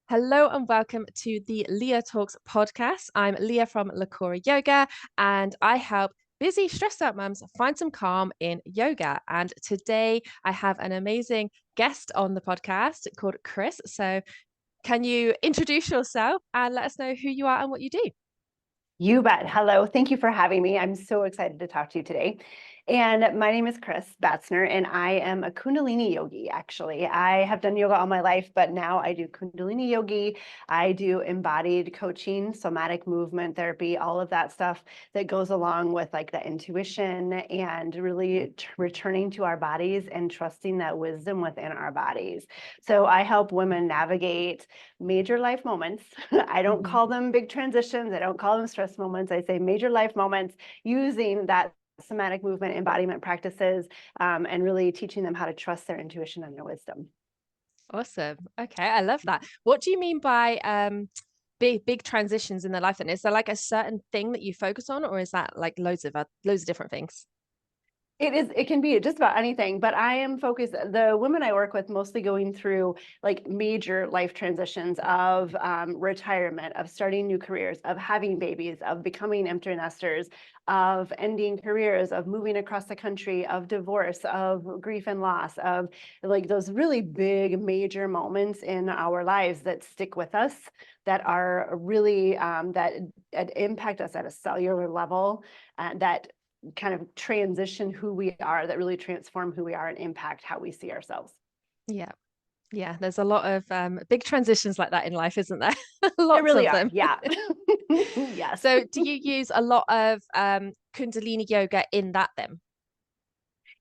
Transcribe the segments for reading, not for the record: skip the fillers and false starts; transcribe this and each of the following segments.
Hello and welcome to the Leah Talks podcast. I'm Leah from Lakora Yoga and I help busy, stressed out mums find some calm in yoga. And today I have an amazing guest on the podcast called Kris. So, can you introduce yourself and let us know who you are and what you do? You bet. Hello. Thank you for having me. I'm so excited to talk to you today. And my name is Kris Batzner, and I am a Kundalini yogi, actually. I have done yoga all my life, but now I do Kundalini yogi. I do embodied coaching, somatic movement therapy, all of that stuff that goes along with like the intuition and really returning to our bodies and trusting that wisdom within our bodies. So I help women navigate major life moments. I don't call them big transitions. I don't call them stress moments. I say major life moments using that somatic movement embodiment practices and really teaching them how to trust their intuition and their wisdom. Awesome. Okay, I love that. What do you mean by big transitions in their life? And is there like a certain thing that you focus on, or is that like loads of different things? It can be just about anything, but I am focused, the women I work with mostly going through like major life transitions of retirement, of starting new careers, of having babies, of becoming empty nesters, of ending careers, of moving across the country, of divorce, of grief and loss, of like those really big major moments in our lives that stick with us, that are really, that impact us at a cellular level, that kind of transition who we are, that really transform who we are and impact how we see ourselves. Yeah. Yeah, there's a lot of big transitions like that in life, isn't there? There Lots really of are. them. Yeah. Yes. So, do you use a lot of Kundalini yoga in that then?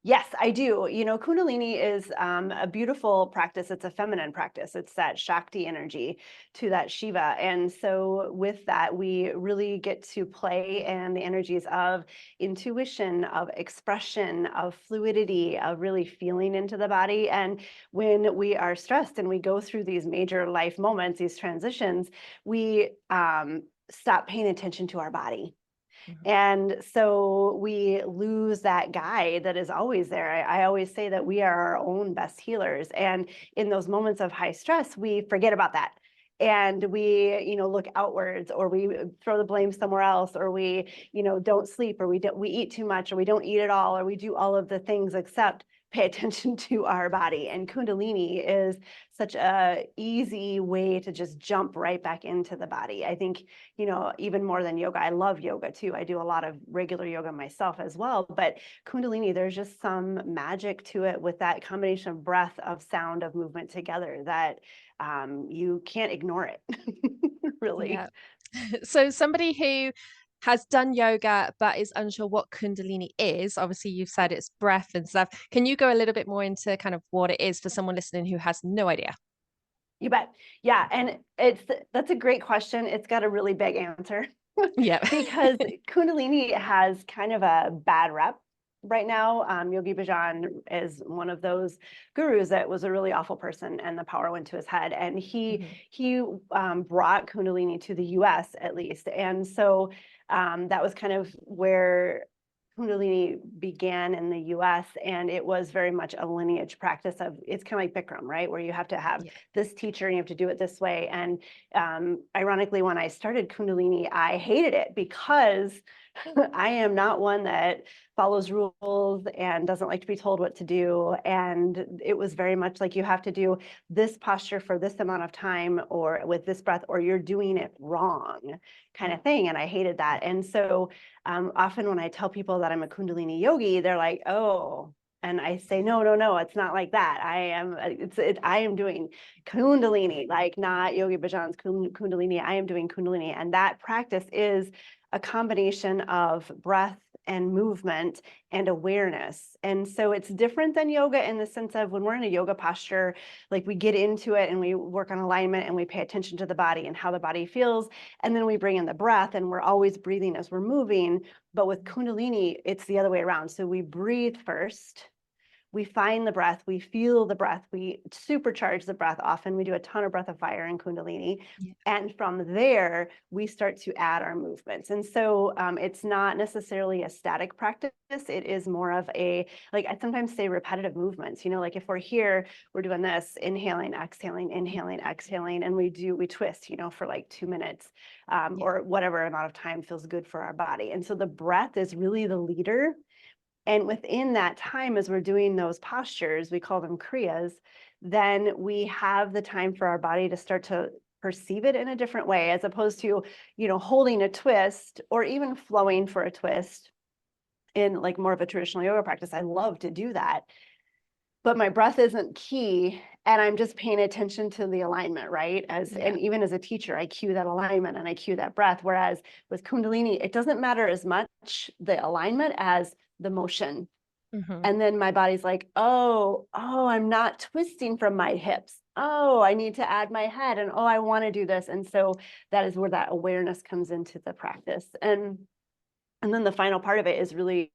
Yes, I do. You know, Kundalini is a beautiful practice. It's a feminine practice. It's that Shakti energy to that Shiva. And so, with that, we really get to play in the energies of intuition, of expression, of fluidity, of really feeling into the body. And when we are stressed and we go through these major life moments, these transitions, we stop paying attention to our body. Mhm. And so we lose that guide that is always there. I always say that we are our own best healers. And in those moments of high stress, we forget about that. And we, look outwards, or we throw the blame somewhere else, or we, don't sleep, or we eat too much, or we don't eat at all, or we do all of the things except pay attention to our body. And Kundalini is such a easy way to just jump right back into the body. I think, even more than yoga, I love yoga too. I do a lot of regular yoga myself as well, but Kundalini, there's just some magic to it with that combination of breath, of sound, of movement together that you can't ignore it, really. Yeah. So, somebody who has done yoga but is unsure what Kundalini is, obviously you've said it's breath and stuff. Can you go a little bit more into kind of what it is for someone listening who has no idea? You bet. Yeah, and that's a great question. It's got a really big answer Yeah. because Kundalini has kind of a bad rep right now. Yogi Bhajan is one of those gurus that was a really awful person, and the power went to his head. And he Mhm. he brought Kundalini to the U.S. at least, and so that was kind of where Kundalini began in the US, and it was very much a lineage practice of, it's kind of like Bikram, right? Where you have to have Yeah. this teacher and you have to do it this way. And ironically, when I started Kundalini, I hated it because I am not one that follows rules and doesn't like to be told what to do. And it was very much like you have to do this posture for this amount of time or with this breath, or you're doing it wrong kind of thing. And I hated that. And so often when I tell people that I'm a Kundalini yogi, they're like, oh, and I say, no, no, no, it's not like that. I am doing Kundalini, like not Yogi Bhajan's Kundalini. I am doing Kundalini. And that practice is a combination of breath and movement and awareness. And so it's different than yoga in the sense of when we're in a yoga posture, like we get into it and we work on alignment and we pay attention to the body and how the body feels. And then we bring in the breath and we're always breathing as we're moving. But with Kundalini, it's the other way around. So we breathe first. we find the breath, we feel the breath, we supercharge the breath. Often we do a ton of breath of fire in Kundalini. Yeah. And from there, we start to add our movements. And so it's not necessarily a static practice. It is more of a, like I sometimes say repetitive movements, you know, like if we're here, we're doing this, inhaling, exhaling, exhaling, and we twist, you know, for like 2 minutes Yeah. or whatever amount of time feels good for our body. And so the breath is really the leader. And within that time, as we're doing those postures, we call them kriyas, then we have the time for our body to start to perceive it in a different way, as opposed to, you know, holding a twist or even flowing for a twist in like more of a traditional yoga practice. I love to do that, but my breath isn't key. And I'm just paying attention to the alignment, right? Yeah. And even as a teacher, I cue that alignment and I cue that breath. Whereas with Kundalini, it doesn't matter as much the alignment as the motion. Mhm. And then my body's like, oh, I'm not twisting from my hips. Oh, I need to add my head. And oh, I want to do this. And so that is where that awareness comes into the practice. And then the final part of it is really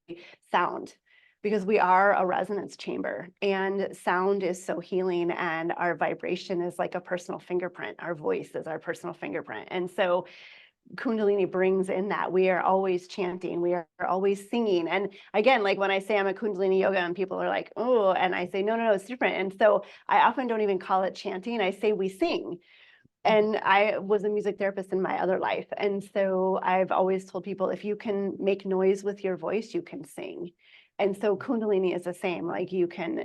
sound, because we are a resonance chamber and sound is so healing, and our vibration is like a personal fingerprint. Our voice is our personal fingerprint. And so Kundalini brings in that. We are always chanting, we are always singing. And again, like when I say I'm a Kundalini yoga and people are like, oh, and I say, no, it's different. And so I often don't even call it chanting. I say we sing. Mhm. And I was a music therapist in my other life. And so I've always told people, if you can make noise with your voice, you can sing. And so Kundalini is the same. Like you can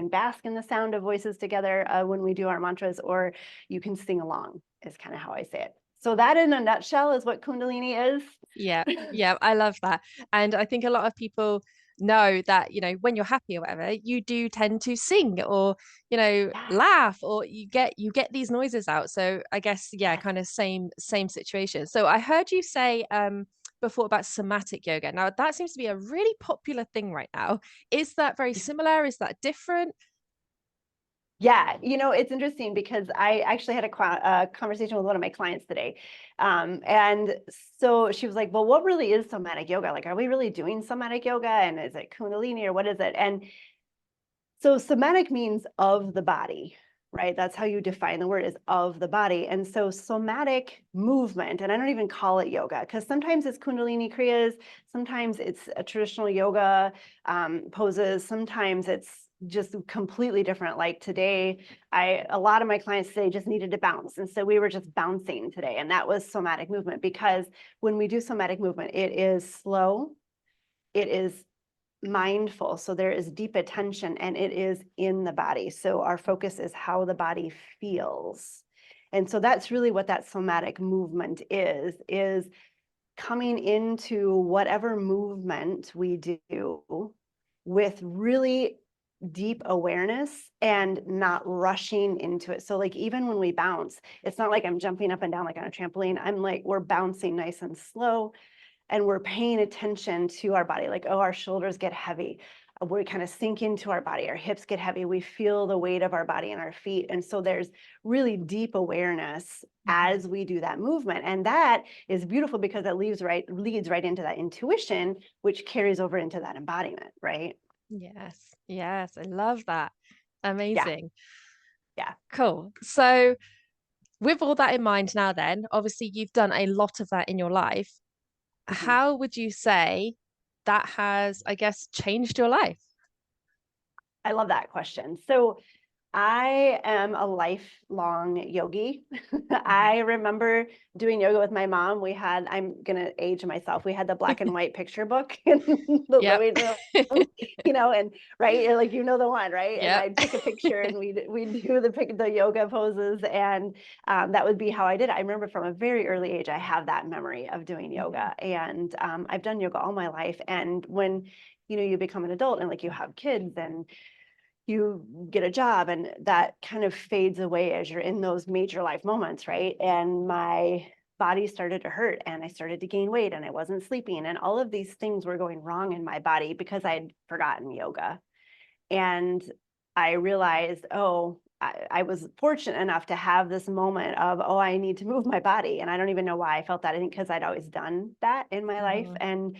bask in the sound of voices together when we do our mantras, or you can sing along, is kind of how I say it. So that in a nutshell is what Kundalini is. Yeah, yeah, I love that. And I think a lot of people know that, you know, when you're happy or whatever, you do tend to sing or, you know, Yeah. laugh, or you get these noises out. So I guess, yeah, Yes. kind of same situation. So I heard you say before about somatic yoga. Now that seems to be a really popular thing right now. Is that very similar? Is that different? Yeah, you know, it's interesting because I actually had a conversation with one of my clients today. And so she was like, well, what really is somatic yoga? Like, are we really doing somatic yoga? And is it Kundalini or what is it? And so somatic means of the body, right? That's how you define the word, is of the body. And so somatic movement, and I don't even call it yoga, because sometimes it's Kundalini kriyas, sometimes it's a traditional yoga poses, sometimes it's just completely different. Like today, a lot of my clients today just needed to bounce. And so we were just bouncing today. And that was somatic movement, because when we do somatic movement, it is slow, it is mindful. So there is deep attention and it is in the body. So our focus is how the body feels. And so that's really what that somatic movement is coming into whatever movement we do with really deep awareness and not rushing into it. So like even when we bounce, it's not like I'm jumping up and down like on a trampoline. I'm like, we're bouncing nice and slow, and we're paying attention to our body. Like, oh, our shoulders get heavy. We kind of sink into our body. Our hips get heavy. We feel the weight of our body and our feet. And so there's really deep awareness Mhm. as we do that movement. And that is beautiful because it leads right into that intuition, which carries over into that embodiment, right? Yes, yes, I love that. Yeah, Amazing. yeah. Cool. So with all that in mind now, then, obviously you've done a lot of that in your life. Mhm. How would you say that has, I guess, changed your life? I love that question. So I am a lifelong yogi. Mhm. I remember doing yoga with my mom. I'm gonna age myself. We had the black and white picture book in the Yep. living room, you know, and right, you're like, you know, the one, right? And Yep. I'd pick a picture and we'd do the yoga poses, and that would be how I did it. I remember from a very early age, I have that memory of doing Mhm. yoga, and I've done yoga all my life. And when you become an adult and like you have kids and you get a job, and that kind of fades away as you're in those major life moments, right? And my body started to hurt and I started to gain weight and I wasn't sleeping, and all of these things were going wrong in my body because I'd forgotten yoga. And I realized, oh, I was fortunate enough to have this moment of, oh, I need to move my body. And I don't even know why I felt that. I think because I'd always done that in my life. Mhm.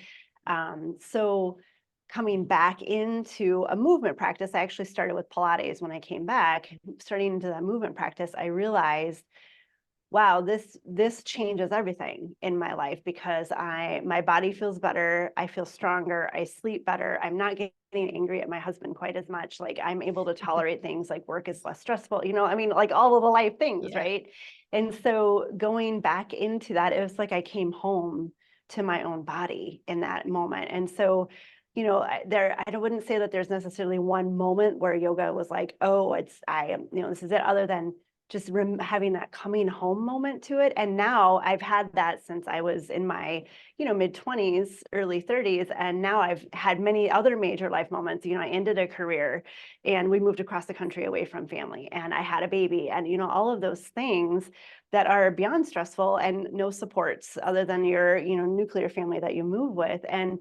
And so coming back into a movement practice, I actually started with Pilates when I came back, starting into that movement practice, I realized, wow, this changes everything in my life because my body feels better. I feel stronger. I sleep better. I'm not getting angry at my husband quite as much. Like I'm able to tolerate things like work is less stressful, I mean, like all of the life things, Yeah. right? And so going back into that, it was like I came home to my own body in that moment. And so, I wouldn't say that there's necessarily one moment where yoga was like, oh, this is it, other than just having that coming home moment to it. And now I've had that since I was in my, mid 20s, early 30s. And now I've had many other major life moments. I ended a career and we moved across the country away from family and I had a baby and, all of those things that are beyond stressful and no supports other than your, nuclear family that you move with. And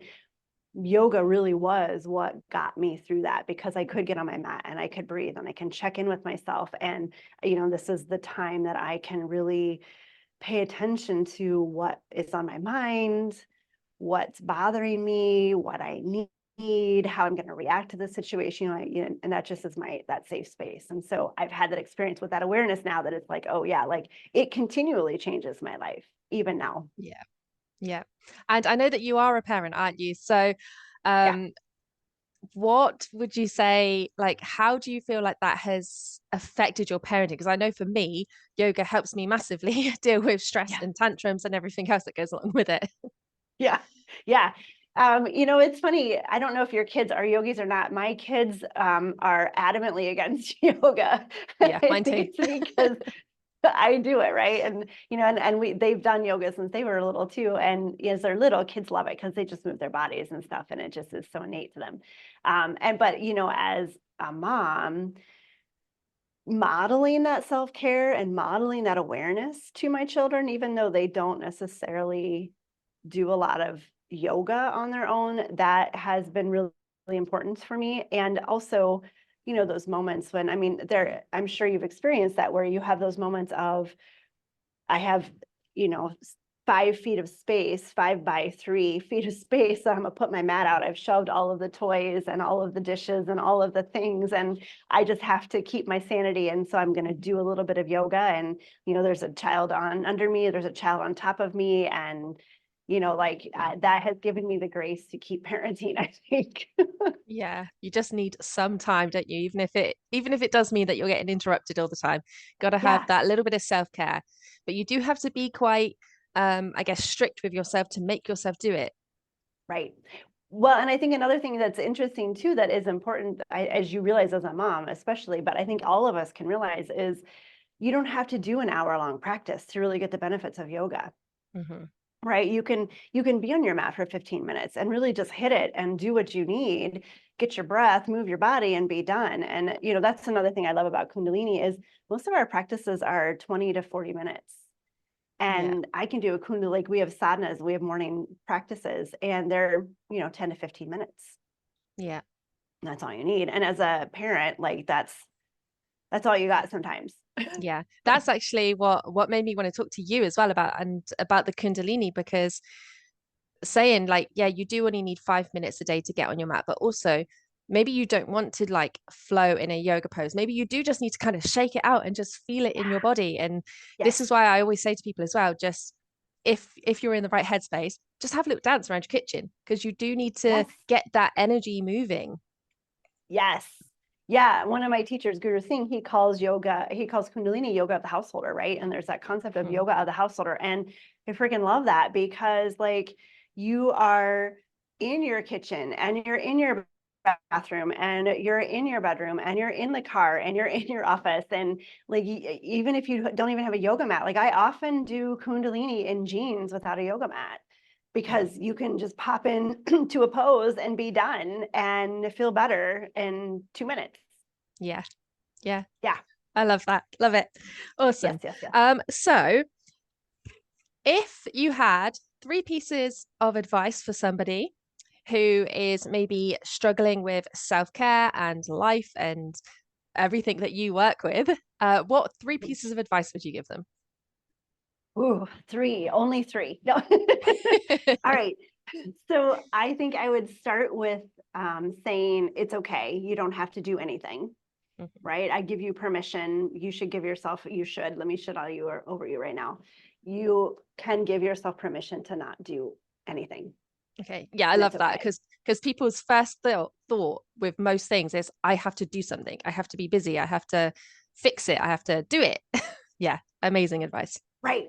yoga really was what got me through that because I could get on my mat and I could breathe and I can check in with myself. And, this is the time that I can really pay attention to what is on my mind, what's bothering me, what I need, how I'm going to react to the situation. And that just is that safe space. And so I've had that experience with that awareness now that it's like, oh yeah, like it continually changes my life, even now. Yeah. Yeah. And I know that you are a parent, aren't you? So, Yeah. um, what would you say, like, how do you feel like that has affected your parenting? Because I know for me, yoga helps me massively deal with stress Yeah. and tantrums and everything else that goes along with it. Yeah. Yeah. It's funny. I don't know if your kids are yogis or not. My kids are adamantly against yoga. Yeah, I mine think too. it's because I do it, right? And they've done yoga since they were little too. And as they're little, kids love it because they just move their bodies and stuff, and it just is so innate to them. But as a mom, modeling that self-care and modeling that awareness to my children, even though they don't necessarily do a lot of yoga on their own, that has been really, really important for me. And also, those moments when, I'm sure you've experienced that where you have those moments of, I have, you know, 5 feet of space, 5 by 3 feet of space. So I'm gonna put my mat out. I've shoved all of the toys and all of the dishes and all of the things, and I just have to keep my sanity. And so I'm gonna do a little bit of yoga. And there's a child under me, there's a child on top of me, and that has given me the grace to keep parenting, I think. Yeah, you just need some time, don't you? Even if it does mean that you're getting interrupted all the time, got to have Yeah, that little bit of self-care. But you do have to be quite, I guess, strict with yourself to make yourself do it. right. Well, and I think another thing that's interesting too, that is important, as you realize as a mom, especially, but I think all of us can realize is you don't have to do an hour-long practice to really get the benefits of yoga. Hmm. Right? You can be on your mat for 15 minutes and really just hit it and do what you need, get your breath, move your body and be done. And that's another thing I love about Kundalini is most of our practices are 20 to 40 minutes. Yeah, And I can do a Kundalini, like we have sadhanas, we have morning practices, and they're, 10 to 15 minutes. yeah. That's all you need. And as a parent, like that's all you got sometimes. Yeah, that's actually what made me want to talk to you as well about the Kundalini, because saying like, yeah, you do only need 5 minutes a day to get on your mat, but also maybe you don't want to like flow in a yoga pose. Maybe you do just need to kind of shake it out and just feel it in your body. And Yes. this is why I always say to people as well, just if you're in the right headspace, just have a little dance around your kitchen because you do need to Yes. get that energy moving. Yes. Yeah. One of my teachers, Guru Singh, he calls Kundalini yoga of the householder, right? And there's that concept of Mhm. yoga of the householder. And I freaking love that because like you are in your kitchen and you're in your bathroom and you're in your bedroom and you're in the car and you're in your office. And like, even if you don't even have a yoga mat, like I often do Kundalini in jeans without a yoga mat because you can just pop in to a pose and be done and feel better in 2 minutes. Yeah, yeah, Yeah. I love that. Love it. Yes, Awesome. yes, yes. So if you had three pieces of advice for somebody who is maybe struggling with self-care and life and everything that you work with, what three pieces of advice would you give them? Ooh, three, only three. No. All right. So I think I would start with saying it's okay. You don't have to do anything, Mhm. right? I give you permission. You should give yourself, you should, let me shit all you or over you right now. You can give yourself permission to not do anything. Okay. Yeah, I And it's love that okay. because people's first thought with most things is I have to do something. I have to be busy. I have to fix it. I have to do it. Yeah, amazing advice. Right.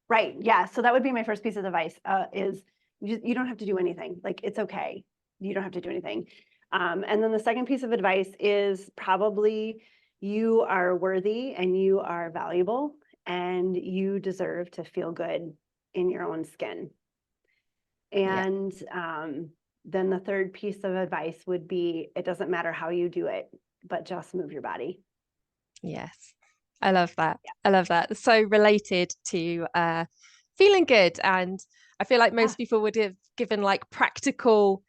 Right. Yeah. So that would be my first piece of advice is you don't have to do anything. Like it's okay. You don't have to do anything. And then the second piece of advice is probably you are worthy and you are valuable and you deserve to feel good in your own skin. Yeah. And then the third piece of advice would be it doesn't matter how you do it, but just move your body. Yes. I love that. I love that. So related to feeling good. And I feel like Yeah. most people would have given like practical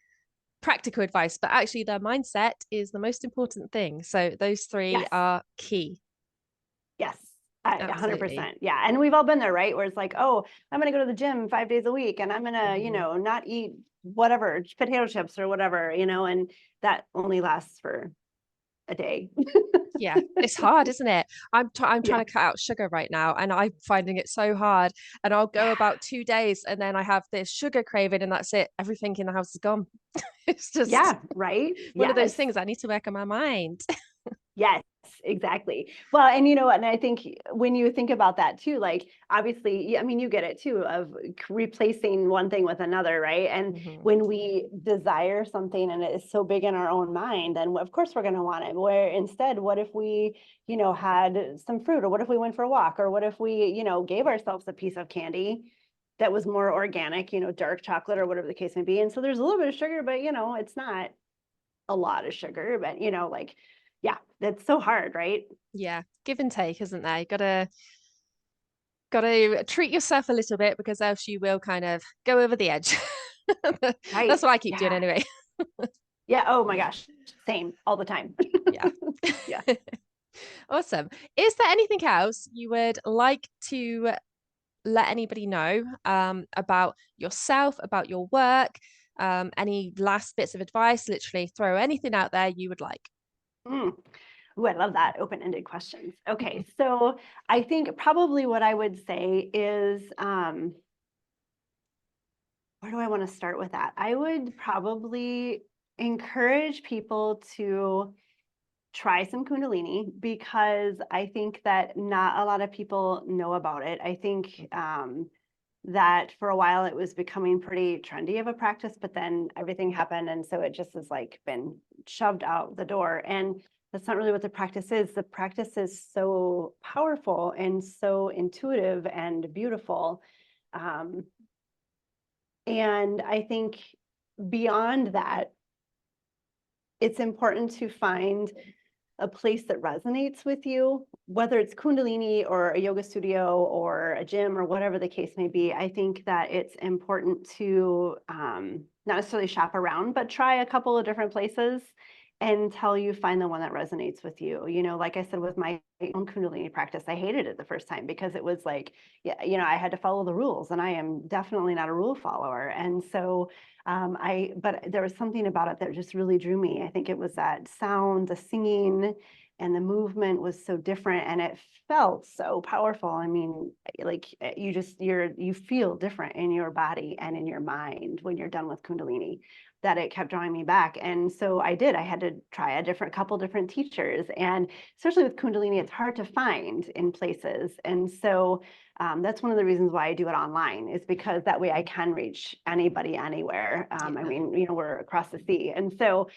advice, but actually their mindset is the most important thing. So those three Yes. are key. Yes, 100%. Absolutely. Yeah. And we've all been there, right? Where it's like, oh, I'm going to go to the gym 5 days a week and I'm going to, Mhm. not eat whatever, potato chips or whatever, and that only lasts for a day. Yeah, it's hard, isn't it? I'm Yeah. trying to cut out sugar right now, and I'm finding it so hard. And I'll go Yeah. about 2 days, and then I have this sugar craving, and that's it. Everything in the house is gone. It's just Yeah. Right. one of those Yes. things I need to work on my mind. Yes, exactly. Well, and and I think when you think about that too, like obviously, I mean, you get it too of replacing one thing with another, right? And Mhm. when we desire something and it is so big in our own mind, then of course we're going to want it. Where instead, what if we, had some fruit, or what if we went for a walk, or what if we, gave ourselves a piece of candy that was more organic, dark chocolate or whatever the case may be. And so there's a little bit of sugar, but it's not a lot of sugar, but like, yeah, that's so hard, right? Yeah, give and take, isn't there? You gotta treat yourself a little bit because else you will kind of go over the edge. That's Right. what I keep doing Yeah. anyway. Yeah. Oh my gosh. Same all the time. Yeah. Yeah. Awesome. Is there anything else you would like to let anybody know about yourself, about your work, any last bits of advice, literally throw anything out there you would like. Mm. Ooh, I love that open-ended questions. Okay. So I think probably what I would say is, where do I want to start with that? I would probably encourage people to try some Kundalini because I think that not a lot of people know about it. I think that for a while it was becoming pretty trendy of a practice, but then everything happened. And so it just has like been shoved out the door. And that's not really what the practice is. The practice is so powerful and so intuitive and beautiful. Um, and I think beyond that, it's important to find a place that resonates with you, whether it's Kundalini or a yoga studio or a gym or whatever the case may be. I think that it's important to not necessarily shop around, but try a couple of different places until you find the one that resonates with you. Like I said, with my own Kundalini practice, I hated it the first time because it was like, yeah, I had to follow the rules, and I am definitely not a rule follower. And so but there was something about it that just really drew me. I think it was that sound, the singing, and the movement was so different, and it felt so powerful. I mean, like you feel different in your body and in your mind when you're done with Kundalini, that it kept drawing me back. And so I did. I had to try a couple different teachers, and especially with Kundalini, it's hard to find in places. And so that's one of the reasons why I do it online, is because that way I can reach anybody anywhere. I Yeah. mean, we're across the sea. And so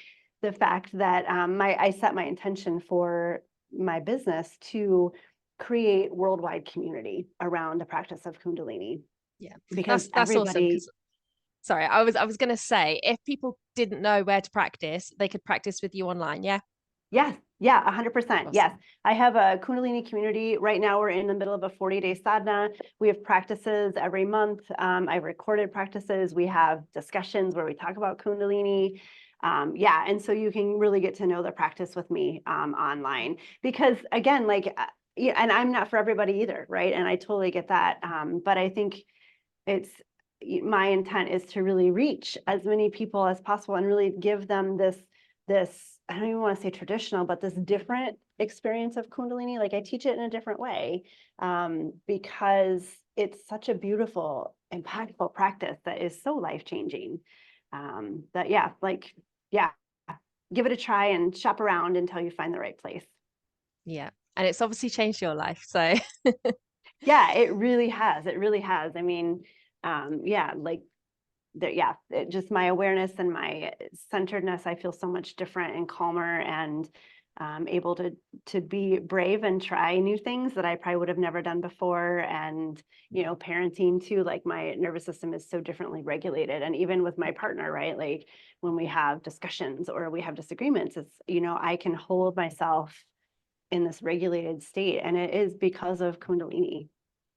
the fact that I set my intention for my business to create worldwide community around the practice of Kundalini, Yeah. because That's awesome everybody. because sorry, I was gonna say if people didn't know where to practice, they could practice with you online. Yeah. Yes, yeah, 100%. Yes. Awesome. I have a Kundalini community. Right now, we're in the middle of a 40-day sadhana. We have practices every month. I've recorded practices. We have discussions where we talk about Kundalini. Yeah, and so you can really get to know the practice with me online. Because again, like, yeah, and I'm not for everybody either, right? And I totally get that. But I think it's my intent is to really reach as many people as possible and really give them this, I don't even want to say traditional, but this different experience of Kundalini. Like I teach it in a different way, because it's such a beautiful, impactful practice that is so life-changing. That yeah, give it a try and shop around until you find the right place. Yeah. And it's obviously changed your life. So Yeah, it really has. It really has. I mean, yeah, like just my awareness and my centeredness, I feel so much different and calmer and able to be brave and try new things that I probably would have never done before. And, parenting too, like my nervous system is so differently regulated. And even with my partner, right? Like when we have discussions or we have disagreements, it's, I can hold myself in this regulated state. And it is because of Kundalini.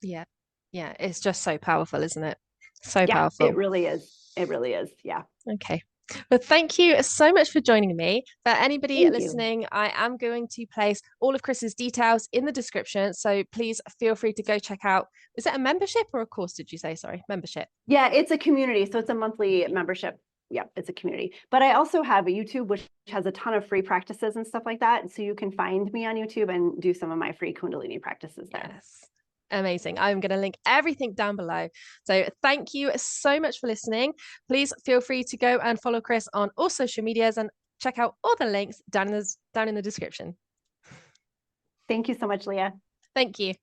yeah. Yeah. It's just so powerful, isn't it? So Yeah, it powerful. really is. It really is. Yeah. Okay. Well, thank you so much for joining me. For anybody Thank you. listening, I am going to place all of Kris's details in the description. So please feel free to go check out. Is it a membership or a course? Did you say? Sorry, membership. Yeah, it's a community. So it's a monthly membership. Yeah, it's a community. But I also have a YouTube, which has a ton of free practices and stuff like that. So you can find me on YouTube and do some of my free Kundalini practices there. Yes. Amazing. I'm going to link everything down below. So thank you so much for listening. Please feel free to go and follow Kris on all social medias and check out all the links down in the description. Thank you so much, Leah. Thank you.